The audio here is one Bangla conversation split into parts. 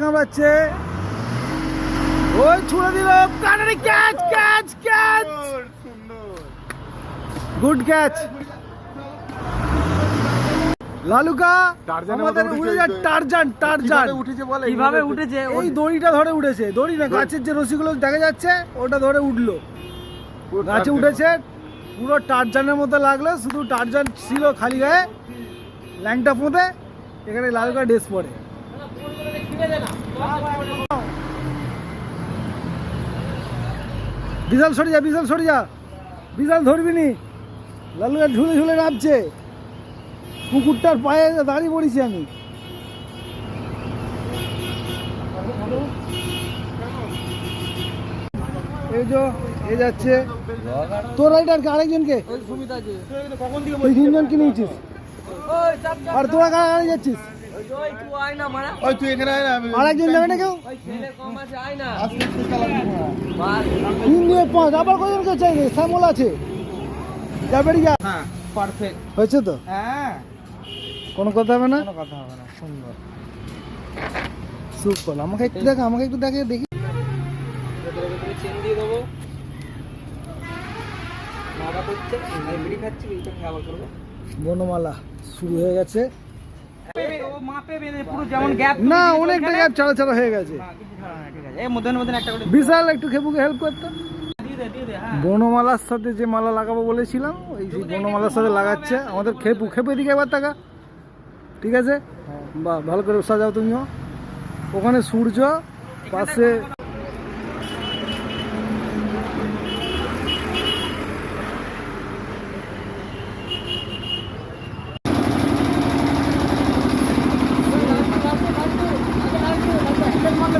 কামড়াচ্ছে, ওই ছুড়ে দিল, কাটারি catch catch catch, good catch. লালুকা আমাদের উড়ে যায়, টারজান টারজান কিভাবে উঠেছে? ওই দড়িটা ধরে উঠেছে, দড়ি না গাছের যে রশিগুলো দেখা যাচ্ছে ওটা ধরে উঠলো, গাছে উঠেছে, পুরো টারজানের মতো লাগলো, শুধু টারজান ছিল খালি গায়ে, ল্যাংটা পোঁতে, এখানে লালুকা ড্রেস পরে। বিশাল সরে যা, বিশাল সরে যা, বিশাল ধরবি নি, লালুকা ঝুলে ঝুলে নামছে, কুকুরটার পায়ে দাঁড়িয়ে পড়েছি আমি। এই যে এ যাচ্ছে তোর রাইডারকে, আরেকজনকে তুই তিনজনকে নিয়েছিস, আর তোরা কারা যাচ্ছিস? আরেকজন যাবে না কেউ? 3 দিয়ে 5, আবার কজনকে চাইবে? শ্যামল আছে, যাবে যা। পারফেক্ট হয়েছে তো? হ্যাঁ, কোনো কথা হবে না, কোনো কথা হবে না, সুন্দর সুপার। আমাকে একটু দেখ, আমাকে একটু দেখে দেখি। ভেতরে ভেতরে চেন দিয়ে দেবো, মাথা করছে, আমি বিড়ি খাচ্ছি, বিড়িটা খেয়ে আবার করবো। বনমালা শুরু হয়ে গেছে, মাপে বেঁধে পুরো যেমন গ্যাপ না অনেকটা গ্যাপ ছাড়া ছাড়া হয়ে গেছে। ঠিক আছে, এই মধ্যে মধ্যে একটা করে বিশাল একটু খেপুকে হেল্প করতে। দিয়ে দে, হ্যাঁ। বনমালার সাথে যে মালা লাগাবো বলেছিলাম, ওই সেই বনমালার সাথে লাগাচ্ছে আমাদের খেপু। খেপু এদিকে এবার টাকা, ঠিক আছে, বাহ, ভালো করে সাজাও তুমিও। ওখানে সূর্য পাশে,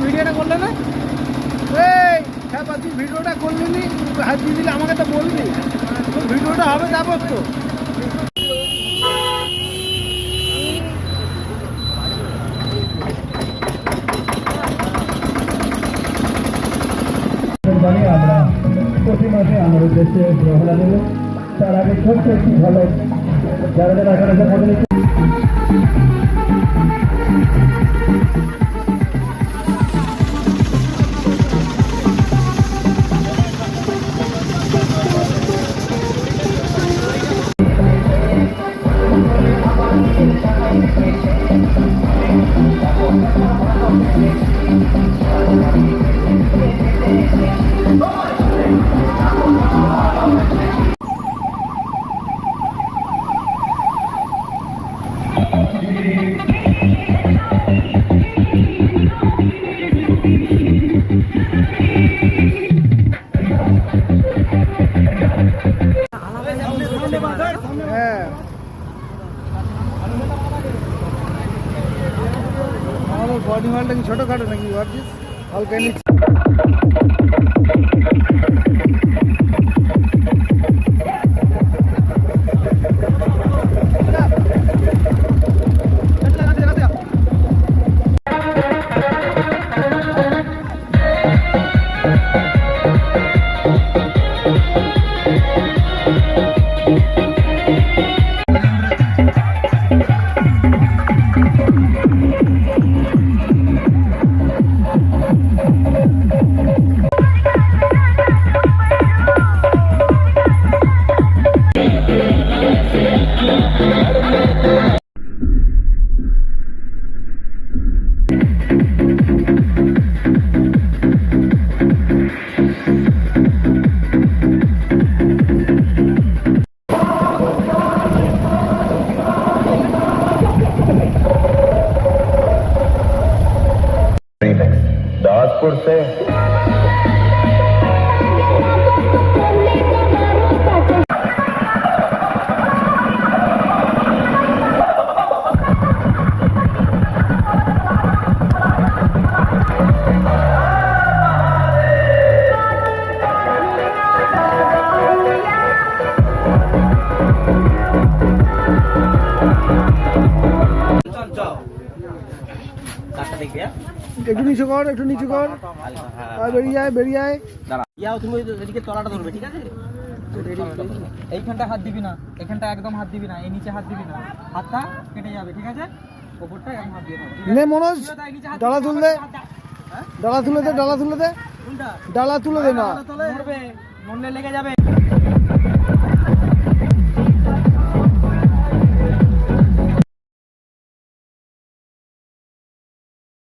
ভিডিওটা করলে না, এই হ্যাঁ তুই ভিডিওটা করলি নি, হাত দিয়ে দিলে আমাকে তো বলবি, তোর ভিডিওটা হবে তারপর তো। আমরা প্রতি মাসে আমার উদ্দেশ্যে রওনা দেব। তার আগে ছোট্ট একটি ঝলক যারা যারা এখানে মডেল হ্যাঁ, আমাদের বডি মালটা কি ছোটোখাটো নাকি ভাবছিস? হালকা নিচ্ছি। दासपुर से একটু নিচু কর, একটু নিচু কর, আর বেরিয়ে যায়, বেরিয়ে যায়। ইয়াও তুমি এদিকে তলাটা ধরবে, ঠিক আছে? এইখানটা হাত দিবি না, এখানটা একদম হাত দিবি না, এই নিচে হাত দিবি না, হাতটা কেটে যাবে, ঠিক আছে? ওপরটা এরকম হাত দিয়ে থাকো। নে মনোজ, ডালা তুলে দে, ডালা তুলে দে, ডালা তুলে দে, কোনটা? ডালা তুলে দে না। মরবে, মরলে লেগে যাবে।